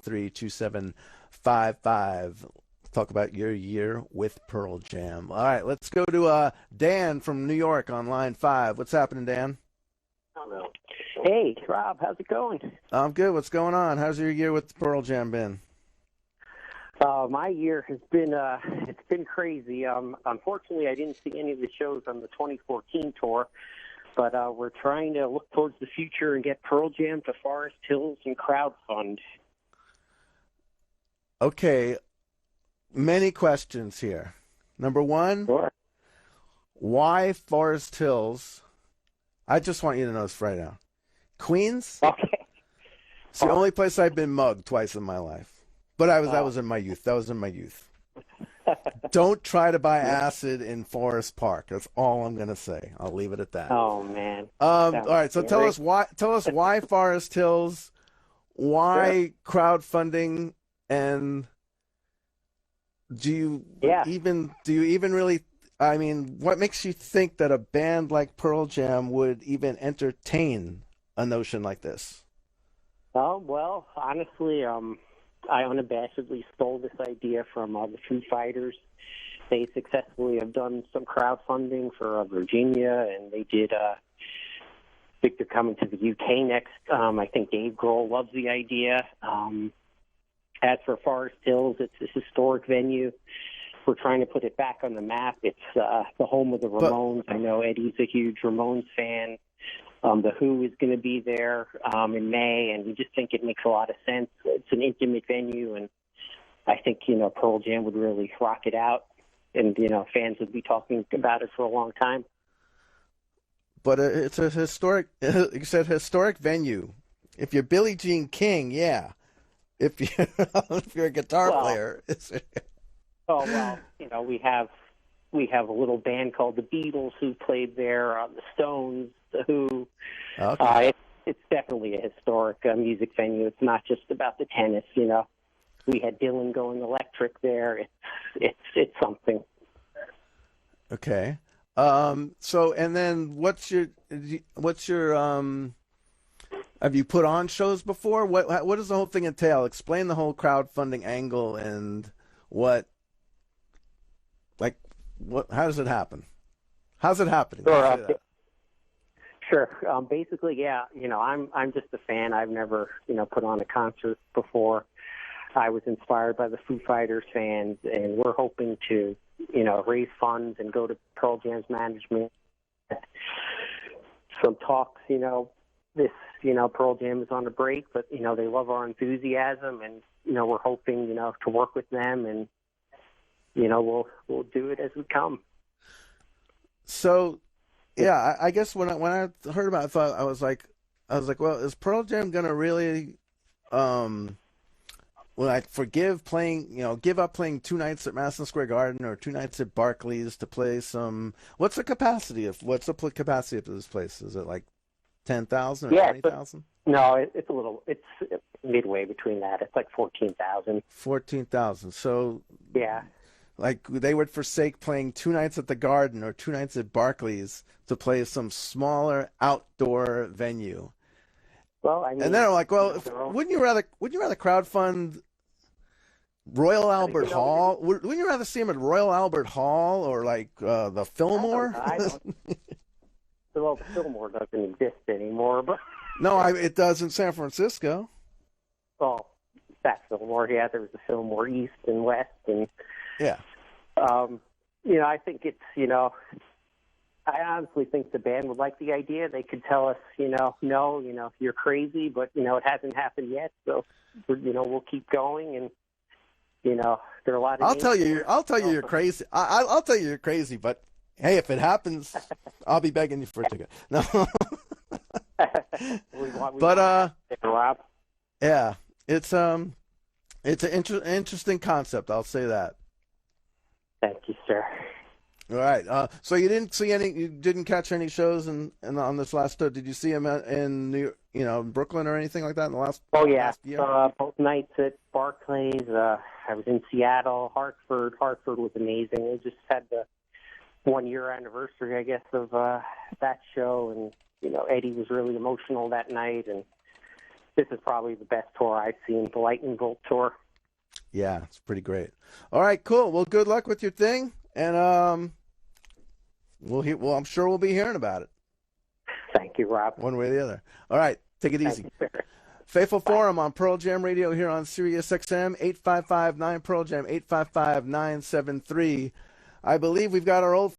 833-2755. Talk about your year with Pearl Jam. All right, let's go to Dan from New York on line 5. What's happening, Dan? Hello. Hey, Rob, how's it going? I'm good. What's going on? How's your year with Pearl Jam been? My year has been it's been crazy. Unfortunately, I didn't see any of the shows on the 2014 tour, but we're trying to look towards the future and get Pearl Jam to Forest Hills and Crowdfund. Okay, many questions here. Number one, Sure. why Forest Hills? I just want you to know this right now. Queens? Okay. It's the only place I've been mugged twice in my life. But that was in my youth. That was in my youth. Don't try to buy acid in Forest Park. That's all I'm gonna say. I'll leave it at that. Oh man. All right. So tell us why Forest Hills, why crowdfunding, and do you even really? I mean, what makes you think that a band like Pearl Jam would even entertain a notion like this? Oh well, honestly, I unabashedly stole this idea from the Foo Fighters. They successfully have done some crowdfunding for Virginia, and they did. I think they're coming to the UK next. I think Dave Grohl loves the idea. As for Forest Hills, it's a historic venue. We're trying to put it back on the map. It's the home of the Ramones. I know Eddie's a huge Ramones fan. The Who is going to be there in May, and we just think it makes a lot of sense. It's an intimate venue, and I think, Pearl Jam would really rock it out, and, fans would be talking about it for a long time. But it's a historic, you said historic venue. If you're Billie Jean King, yeah. If you're a guitar player. Oh, well, we have a little band called the Beatles who played there, the Stones, the Who. Okay. It's definitely a historic music venue. It's not just about the tennis, We had Dylan going electric there. It's something. Okay. So, and then what's your have you put on shows before? What does the whole thing entail? Explain the whole crowdfunding angle and how does it happen? How's it happening? Sure. Basically, yeah. I'm just a fan. I've never, put on a concert before. I was inspired by the Foo Fighters fans, and we're hoping to, raise funds and go to Pearl Jam's management. Some talks, this, Pearl Jam is on a break, but, they love our enthusiasm, and, we're hoping, to work with them, and, we'll do it as we come. So, yeah, I guess when I heard about it, I was like, well, is Pearl Jam gonna really, give up playing 2 nights at Madison Square Garden or 2 nights at Barclays to play some? What's the capacity of this place? Is it like 10,000 or 20,000? No, it's midway between that. It's like 14,000. 14,000. So yeah. Like they would forsake playing 2 nights at the Garden or 2 nights at Barclays to play some smaller outdoor venue. Well, I mean, and then I'm like, well, wouldn't you rather crowdfund Royal Albert Hall? Wouldn't you rather see him at Royal Albert Hall or like the Fillmore? I don't. Well, the Fillmore doesn't exist anymore, but no, it does in San Francisco. Well, that Fillmore, yeah, there was the Fillmore East and West, and yeah. I think it's, I honestly think the band would like the idea. They could tell us, no, you're crazy, but, it hasn't happened yet. So, we'll keep going. And, there are a lot of... I'll tell you you're crazy. I'll tell you you're crazy, but hey, if it happens, I'll be begging you for a ticket. No. But, Rob. Yeah, it's an interesting concept. I'll say that. Thank you, sir. All right. So you didn't catch any shows on this last tour. Did you see him in Brooklyn or anything like that in the last? Oh yeah, last year? Both nights at Barclays. I was in Seattle, Hartford. Hartford was amazing. We just had the 1-year anniversary, I guess, of that show, and Eddie was really emotional that night, and this is probably the best tour I've seen, the Lightning Bolt tour. Yeah, it's pretty great. All right, cool. Well, good luck with your thing, and well, I'm sure we'll be hearing about it. Thank you, Rob. One way or the other. All right, take it easy. Faithful Bye. Forum on Pearl Jam Radio here on Sirius XM, 855-9 Pearl Jam, 855-973. I believe we've got our old